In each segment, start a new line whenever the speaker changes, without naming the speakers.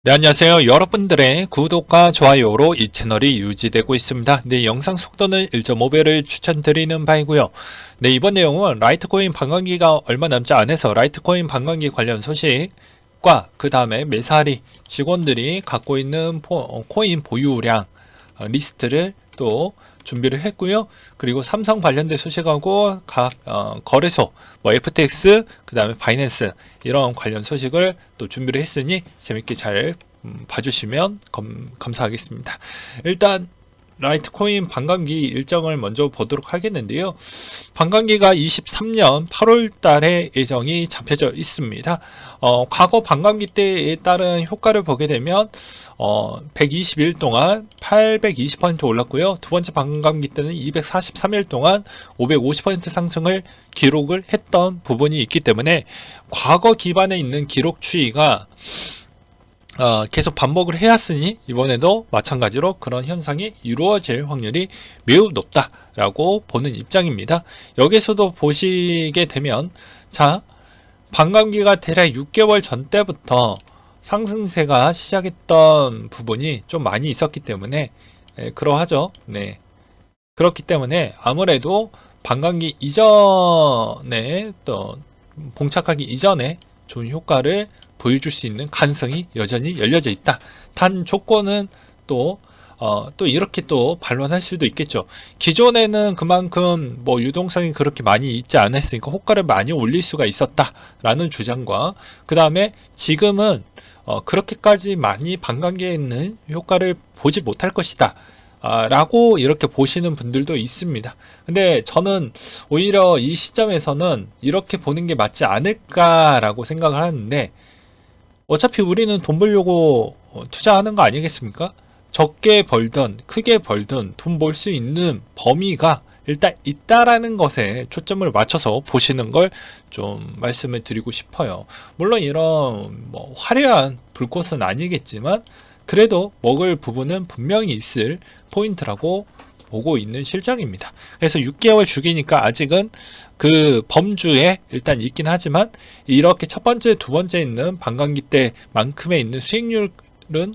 네, 안녕하세요. 여러분들의 구독과 좋아요로 이 채널이 유지되고 있습니다. 네, 영상 속도는 1.5배를 추천드리는 바이고요. 네, 이번 내용은 라이트코인 반감기가 얼마 남지 않아서 라이트코인 반감기 관련 소식과 그 다음에 메사리 직원들이 갖고 있는 코인 보유량 리스트를 또 준비를 했고요. 그리고 삼성 관련된 소식하고 각 거래소, FTX, 그 다음에 바이낸스 이런 관련 소식을 또 준비를 했으니 재밌게 잘 봐주시면 감사하겠습니다. 일단 라이트코인 반감기 일정을 먼저 보도록 하겠는데요. 반감기가 23년 8월 달에 예정이 잡혀져 있습니다. 과거 반감기 때에 따른 효과를 보게 되면 120일 동안 820% 올랐고요. 두 번째 반감기 때는 243일 동안 550% 상승을 기록을 했던 부분이 있기 때문에 과거 기반에 있는 기록 추이가 계속 반복을 해왔으니 이번에도 마찬가지로 그런 현상이 이루어질 확률이 매우 높다라고 보는 입장입니다. 여기서도 보시게 되면 자, 반감기가 대략 6개월 전 때부터 상승세가 시작했던 부분이 좀 많이 있었기 때문에 그러하죠. 네. 그렇기 때문에 아무래도 반감기 이전에 또 봉착하기 이전에 좋은 효과를 보여줄 수 있는 가능성이 여전히 열려져 있다. 단 조건은 또 이렇게 또 반론할 수도 있겠죠. 기존에는 그만큼 유동성이 그렇게 많이 있지 않았으니까 호가를 많이 올릴 수가 있었다라는 주장과 그 다음에 지금은 그렇게까지 많이 반감기에 있는 효과를 보지 못할 것이다. 라고 이렇게 보시는 분들도 있습니다. 근데 저는 오히려 이 시점에서는 이렇게 보는 게 맞지 않을까라고 생각을 하는데 어차피 우리는 돈 벌려고 투자하는 거 아니겠습니까? 적게 벌든 크게 벌든 돈 벌 수 있는 범위가 일단 있다라는 것에 초점을 맞춰서 보시는 걸 좀 말씀을 드리고 싶어요. 물론 이런 화려한 불꽃은 아니겠지만 그래도 먹을 부분은 분명히 있을 포인트라고 보고 있는 실정입니다. 그래서 6개월 주기니까 아직은 그 범주에 일단 있긴 하지만 이렇게 첫 번째, 두 번째 있는 반감기 때만큼의 있는 수익률은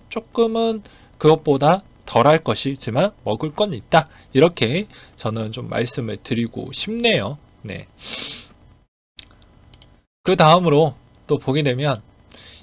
조금은 그것보다 덜할 것이지만 먹을 건 있다. 이렇게 저는 좀 말씀을 드리고 싶네요. 네. 그 다음으로 또 보게 되면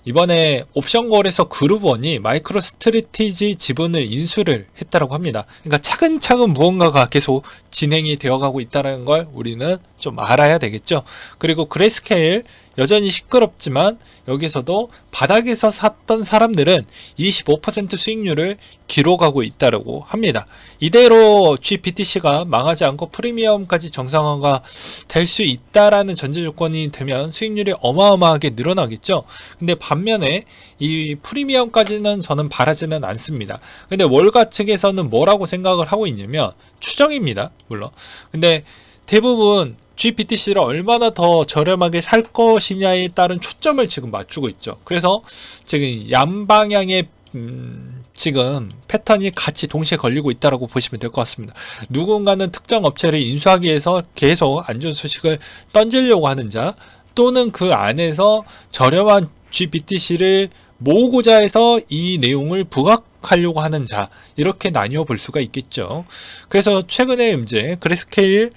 이번에 옵션 거래소 그룹원이 마이크로 스트래티지 지분을 인수를 했다고 합니다. 그러니까 차근차근 무언가가 계속 진행이 되어가고 있다는 걸 우리는 좀 알아야 되겠죠. 그리고 그레이스케일 여전히 시끄럽지만 여기서도 바닥에서 샀던 사람들은 25% 수익률을 기록하고 있다고 합니다. 이대로 GBTC가 망하지 않고 프리미엄까지 정상화가 될 수 있다라는 전제 조건이 되면 수익률이 어마어마하게 늘어나겠죠. 근데 반면에 이 프리미엄까지는 저는 바라지는 않습니다. 근데 월가 측에서는 뭐라고 생각을 하고 있냐면 추정입니다. 물론. 근데 대부분 GBTC를 얼마나 더 저렴하게 살 것이냐에 따른 초점을 지금 맞추고 있죠. 그래서 지금 양방향의 지금 패턴이 같이 동시에 걸리고 있다고 보시면 될 것 같습니다. 누군가는 특정 업체를 인수하기 위해서 계속 안 좋은 소식을 던지려고 하는 자, 또는 그 안에서 저렴한 GBTC를 모으고자 해서 이 내용을 부각하려고 하는 자, 이렇게 나뉘어 볼 수가 있겠죠. 그래서 최근에 이제 그레이스케일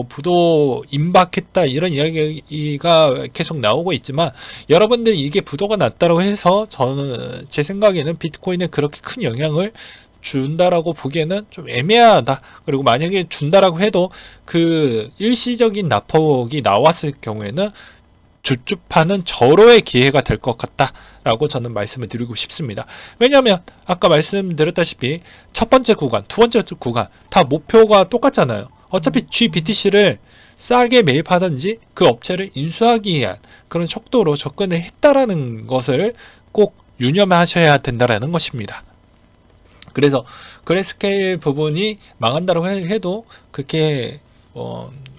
부도 임박했다 이런 이야기가 계속 나오고 있지만 여러분들이 이게 부도가 났다고 해서 저는 제 생각에는 비트코인에 그렇게 큰 영향을 준다라고 보기에는 좀 애매하다. 그리고 만약에 준다라고 해도 그 일시적인 낙폭이 나왔을 경우에는 주춤하는 절호의 기회가 될 것 같다라고 저는 말씀을 드리고 싶습니다. 왜냐하면 아까 말씀드렸다시피 첫 번째 구간, 두 번째 구간 다 목표가 똑같잖아요. 어차피 GBTC를 싸게 매입하든지 그 업체를 인수하기 위한 그런 속도로 접근을 했다라는 것을 꼭 유념하셔야 된다라는 것입니다. 그래서 그레이스케일 부분이 망한다고 해도 그게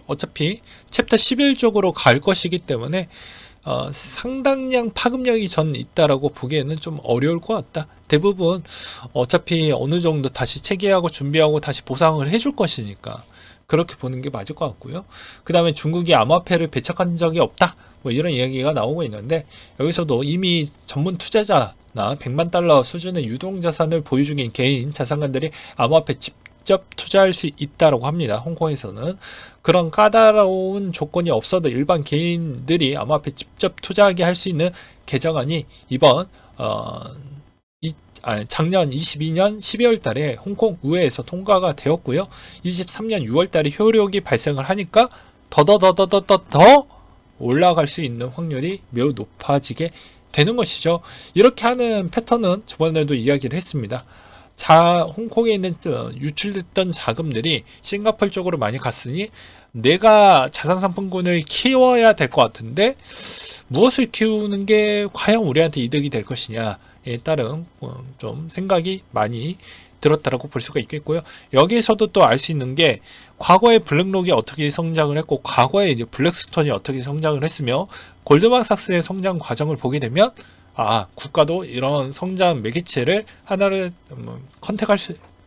어차피 챕터 11 쪽으로 갈 것이기 때문에 상당량 파급력이 전 있다라고 보기에는 좀 어려울 것 같다. 대부분 어차피 어느 정도 다시 체계하고 준비하고 다시 보상을 해줄 것이니까 그렇게 보는 게 맞을 것 같고요. 그 다음에 중국이 암호화폐를 배척한 적이 없다. 이런 이야기가 나오고 있는데 여기서도 이미 전문 투자자 100만 달러 수준의 유동자산을 보유 중인 개인 자산가들이 암호화폐 직접 투자할 수 있다고 합니다. 홍콩에서는 그런 까다로운 조건이 없어도 일반 개인들이 암호화폐 직접 투자하게 할 수 있는 개정안이 이번 작년 22년 12월 달에 홍콩 의회에서 통과가 되었고요. 23년 6월 달에 효력이 발생을 하니까 더 올라갈 수 있는 확률이 매우 높아지게 되는 것이죠. 이렇게 하는 패턴은 저번에도 이야기를 했습니다. 홍콩에 있는 유출됐던 자금들이 싱가포르 쪽으로 많이 갔으니 내가 자산상품군을 키워야 될 것 같은데 무엇을 키우는 게 과연 우리한테 이득이 될 것이냐에 따른 좀 생각이 많이 들었다라고 볼 수가 있겠고요. 여기에서도 또 알 수 있는 게 과거에 블랙록이 어떻게 성장을 했고 과거에 이제 블랙스톤이 어떻게 성장을 했으며 골드만삭스의 성장 과정을 보게 되면 국가도 이런 성장 매개체를 하나를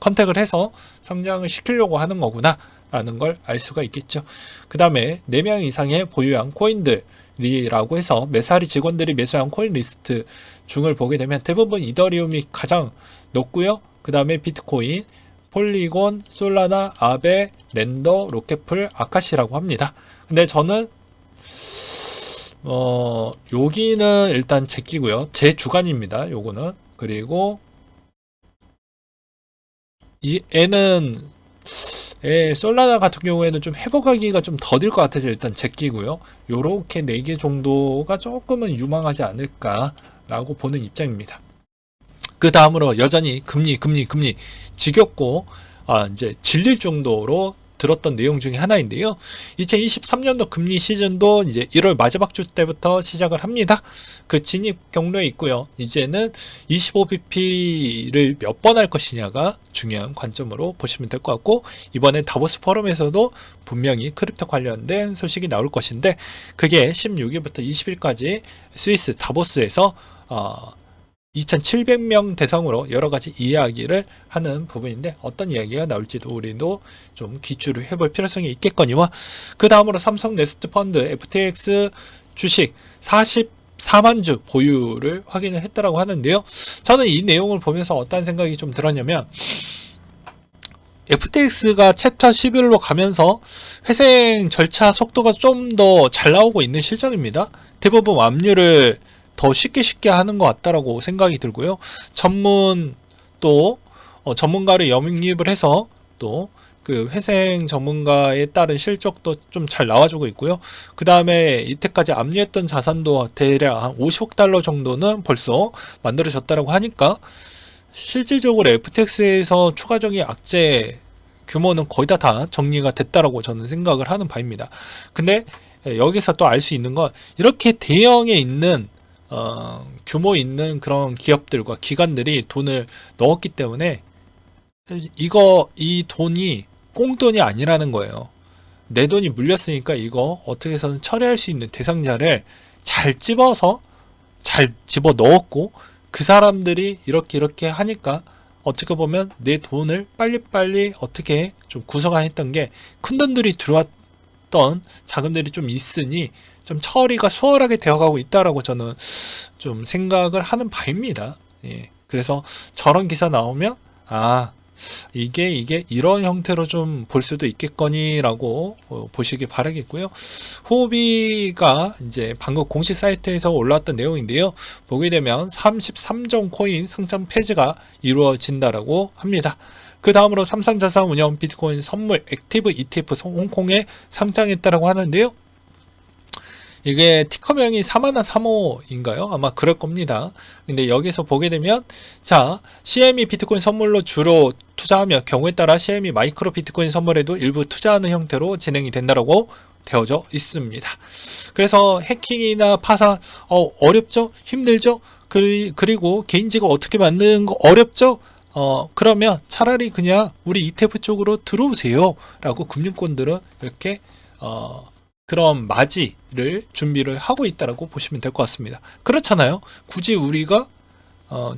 컨택을 해서 성장을 시키려고 하는 거구나 라는 걸 알 수가 있겠죠. 그 다음에 4명 이상의 보유한 코인들이라고 해서 메사리 직원들이 매수한 코인 리스트 중을 보게 되면 대부분 이더리움이 가장 높고요. 그 다음에 비트코인, 폴리곤, 솔라나, 아베, 랜더, 로켓풀, 아카시라고 합니다. 근데 저는 여기는 일단 제끼고요. 제 주간입니다. 요거는. 그리고 솔라나 같은 경우에는 좀 회복하기가 좀 더딜 것 같아서 일단 제끼고요. 요렇게 4개 정도가 조금은 유망하지 않을까라고 보는 입장입니다. 그 다음으로 여전히 금리 지겹고 이제 질릴 정도로 들었던 내용 중에 하나인데요. 2023년도 금리 시즌도 이제 1월 마지막 주 때부터 시작을 합니다. 그 진입 경로에 있고요. 이제는 25bp를 몇 번 할 것이냐가 중요한 관점으로 보시면 될 것 같고 이번에 다보스 포럼에서도 분명히 크립토 관련된 소식이 나올 것인데 그게 16일부터 20일까지 스위스 다보스에서 2,700명 대상으로 여러 가지 이야기를 하는 부분인데 어떤 이야기가 나올지도 우리도 좀 기초를 해볼 필요성이 있겠거니와 그 다음으로 삼성 네스트 펀드 FTX 주식 44만 주 보유를 확인을 했다라고 하는데요. 저는 이 내용을 보면서 어떤 생각이 좀 들었냐면 FTX가 챕터 11로 가면서 회생 절차 속도가 좀 더 잘 나오고 있는 실정입니다. 대부분 압류를 더 쉽게 하는 것 같다라고 생각이 들고요. 전문가를 영입을 해서 또 그 회생 전문가에 따른 실적도 좀 잘 나와주고 있고요. 그 다음에 이때까지 압류했던 자산도 대략 한 50억 달러 정도는 벌써 만들어졌다라고 하니까 실질적으로 FTX에서 추가적인 악재 규모는 거의 다 정리가 됐다라고 저는 생각을 하는 바입니다. 근데 여기서 또 알 수 있는 건 이렇게 대형에 있는 규모 있는 그런 기업들과 기관들이 돈을 넣었기 때문에 이 돈이 꽁돈이 아니라는 거예요. 내 돈이 물렸으니까 이거 어떻게 해서는 처리할 수 있는 대상자를 잘 집어 넣었고 그 사람들이 이렇게 하니까 어떻게 보면 내 돈을 빨리빨리 어떻게 좀 구성했던 게 큰 돈들이 들어왔던 자금들이 좀 있으니 좀 처리가 수월하게 되어가고 있다라고 저는 좀 생각을 하는 바입니다. 예. 그래서 저런 기사 나오면 이게 이런 형태로 좀 볼 수도 있겠거니라고 보시기 바라겠고요. 후비가 이제 방금 공식 사이트에서 올라왔던 내용인데요. 보게 되면 33종 코인 상장 폐지가 이루어진다라고 합니다. 그 다음으로 삼성자산운용 비트코인 선물 액티브 ETF 홍콩에 상장했다라고 하는데요. 이게 티커명이 4135인가요? 아마 그럴 겁니다. 근데 여기서 보게 되면 CME 비트코인 선물로 주로 투자하며 경우에 따라 CME 마이크로 비트코인 선물에도 일부 투자하는 형태로 진행이 된다라고 되어져 있습니다. 그래서 해킹이나 파산 어렵죠? 힘들죠? 그리고 개인지가 어떻게 만드는 거 어렵죠? 그러면 차라리 그냥 우리 ETF 쪽으로 들어오세요 라고 금융권들은 이렇게 그런 맞이를 준비를 하고 있다라고 보시면 될 것 같습니다. 그렇잖아요. 굳이 우리가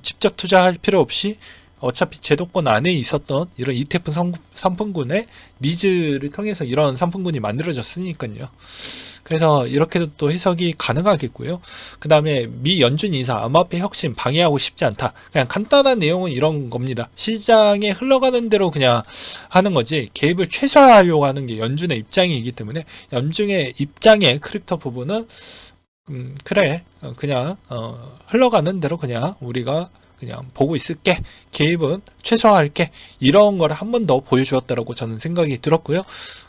직접 투자할 필요 없이 어차피 제도권 안에 있었던 이런 ETF 상품군의 니즈를 통해서 이런 상품군이 만들어졌으니까요. 그래서 이렇게도 또 해석이 가능하겠고요. 그 다음에 미 연준 인사 암호화폐 혁신 방해하고 싶지 않다. 그냥 간단한 내용은 이런 겁니다. 시장에 흘러가는 대로 그냥 하는 거지 개입을 최소화하려고 하는 게 연준의 입장이기 때문에 연준의 입장의 크립토 부분은 그래 그냥 흘러가는 대로 그냥 우리가 그냥 보고 있을게, 개입은 최소화할게, 이런 걸 한 번 더 보여주었다라고 저는 생각이 들었고요.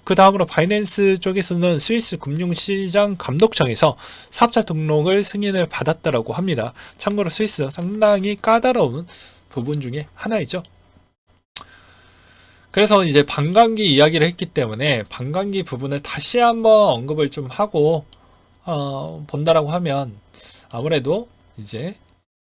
그 다음으로 바이낸스 쪽에서는 스위스 금융시장 감독청에서 사업자 등록을 승인을 받았다라고 합니다. 참고로 스위스 상당히 까다로운 부분 중에 하나이죠. 그래서 이제 반감기 이야기를 했기 때문에 반감기 부분을 다시 한번 언급을 좀 하고 본다라고 하면 아무래도 이제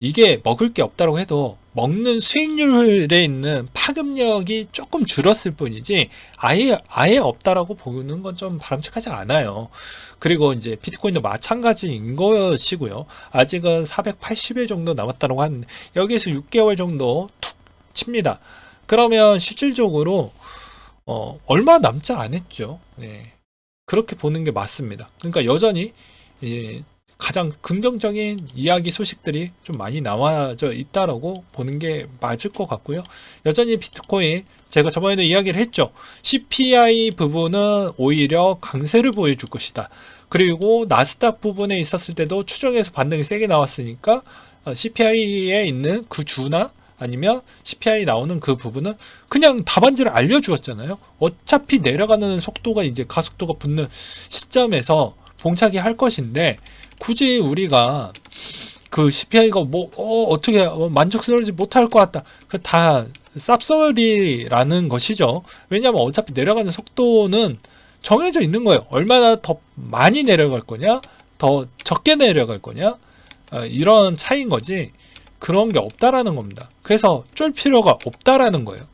이게 먹을 게 없다고 해도 먹는 수익률에 있는 파급력이 조금 줄었을 뿐이지 아예 없다라고 보는 건 좀 바람직하지 않아요. 그리고 이제 비트코인도 마찬가지인 것이고요. 아직은 480일 정도 남았다고 하는데 여기에서 6개월 정도 툭 칩니다. 그러면 실질적으로 얼마 남지 않았죠. 네. 그렇게 보는 게 맞습니다. 그러니까 여전히 가장 긍정적인 이야기 소식들이 좀 많이 나와져 있다라고 보는 게 맞을 것 같고요. 여전히 비트코인 제가 저번에도 이야기를 했죠. CPI 부분은 오히려 강세를 보여줄 것이다. 그리고 나스닥 부분에 있었을 때도 추정에서 반등이 세게 나왔으니까 CPI에 있는 그 주나 아니면 CPI 나오는 그 부분은 그냥 답안지를 알려주었잖아요. 어차피 내려가는 속도가 이제 가속도가 붙는 시점에서 봉착이 할 것인데 굳이 우리가 그 CPI가 어떻게 만족스러우지 못할 것 같다. 그 다 쌉소리라는 것이죠. 왜냐하면 어차피 내려가는 속도는 정해져 있는 거예요. 얼마나 더 많이 내려갈 거냐, 더 적게 내려갈 거냐, 이런 차이인 거지. 그런 게 없다라는 겁니다. 그래서 쫄 필요가 없다라는 거예요.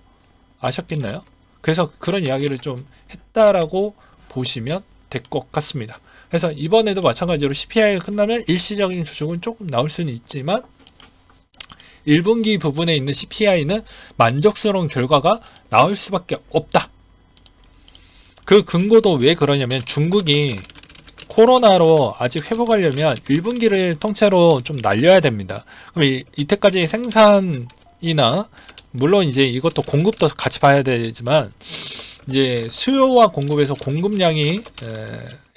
아셨겠나요? 그래서 그런 이야기를 좀 했다라고 보시면 될 것 같습니다. 그래서 이번에도 마찬가지로 CPI가 끝나면 일시적인 조정은 조금 나올 수는 있지만 1분기 부분에 있는 CPI는 만족스러운 결과가 나올 수밖에 없다. 그 근거도 왜 그러냐면 중국이 코로나로 아직 회복하려면 1분기를 통째로 좀 날려야 됩니다. 그럼 이때까지 생산이나 물론 이제 이것도 공급도 같이 봐야 되지만 이제 수요와 공급에서 공급량이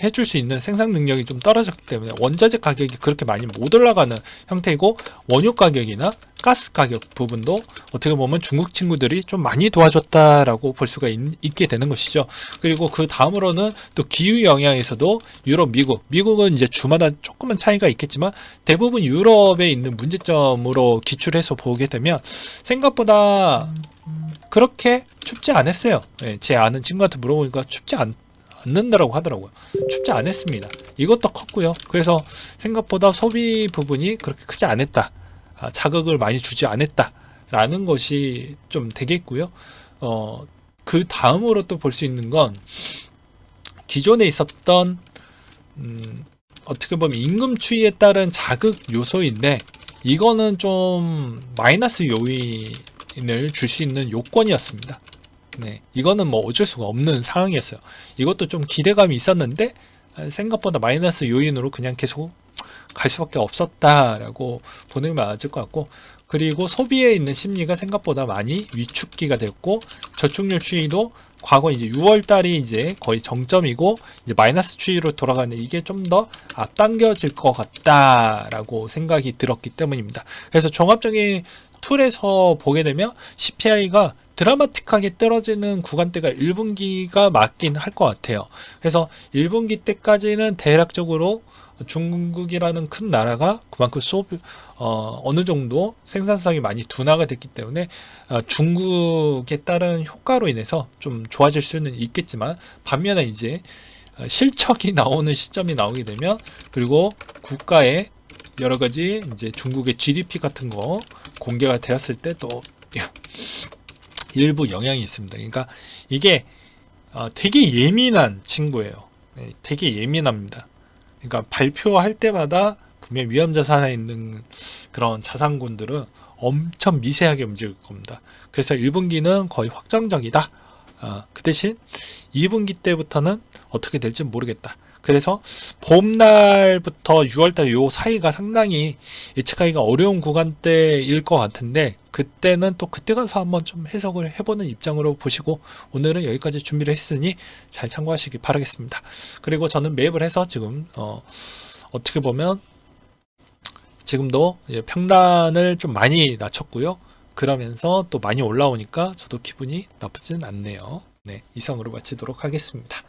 해줄 수 있는 생산 능력이 좀 떨어졌기 때문에 원자재 가격이 그렇게 많이 못 올라가는 형태이고 원유 가격이나 가스 가격 부분도 어떻게 보면 중국 친구들이 좀 많이 도와줬다라고 볼 수가 있게 되는 것이죠. 그리고 그 다음으로는 또 기후 영향에서도 유럽, 미국은 이제 주마다 조금은 차이가 있겠지만 대부분 유럽에 있는 문제점으로 기출해서 보게 되면 생각보다 그렇게 춥지 않았어요. 제 아는 친구한테 물어보니까 춥지 않는다라고 하더라고요. 춥지 않았습니다. 이것도 컸고요. 그래서 생각보다 소비 부분이 그렇게 크지 않았다. 자극을 많이 주지 않았다라는 것이 좀 되겠고요. 그 다음으로 또 볼 수 있는 건 기존에 있었던 어떻게 보면 임금 추이에 따른 자극 요소인데 이거는 좀 마이너스 요인을 줄 수 있는 요건이었습니다. 네, 이거는 뭐 어쩔 수가 없는 상황이었어요. 이것도 좀 기대감이 있었는데 생각보다 마이너스 요인으로 그냥 계속 갈 수밖에 없었다라고 보는 게 맞을 것 같고, 그리고 소비에 있는 심리가 생각보다 많이 위축기가 됐고 저축률 추이도 과거 이제 6월 달이 이제 거의 정점이고 이제 마이너스 추이로 돌아가는데 이게 좀 더 앞당겨질 것 같다라고 생각이 들었기 때문입니다. 그래서 종합적인 툴에서 보게 되면 CPI가 드라마틱하게 떨어지는 구간대가 1분기가 맞긴 할 것 같아요. 그래서 1분기 때까지는 대략적으로 중국이라는 큰 나라가 그만큼 어느 정도 생산성이 많이 둔화가 됐기 때문에 중국에 따른 효과로 인해서 좀 좋아질 수는 있겠지만 반면에 이제 실적이 나오는 시점이 나오게 되면 그리고 국가의 여러 가지 이제 중국의 GDP 같은 거 공개가 되었을 때 또 일부 영향이 있습니다. 그러니까 이게 되게 예민한 친구예요. 되게 예민합니다. 그러니까 발표할 때마다 분명 위험 자산에 있는 그런 자산군들은 엄청 미세하게 움직일 겁니다. 그래서 1분기는 거의 확정적이다. 그 대신 2분기 때부터는 어떻게 될지 모르겠다. 그래서 봄날부터 6월달 요 사이가 상당히 예측하기가 어려운 구간대일 것 같은데, 그때는 또 그때 가서 한번 좀 해석을 해보는 입장으로 보시고, 오늘은 여기까지 준비를 했으니 잘 참고하시기 바라겠습니다. 그리고 저는 매입을 해서 지금 어떻게 보면 지금도 평단을 좀 많이 낮췄고요. 그러면서 또 많이 올라오니까 저도 기분이 나쁘진 않네요. 네, 이상으로 마치도록 하겠습니다.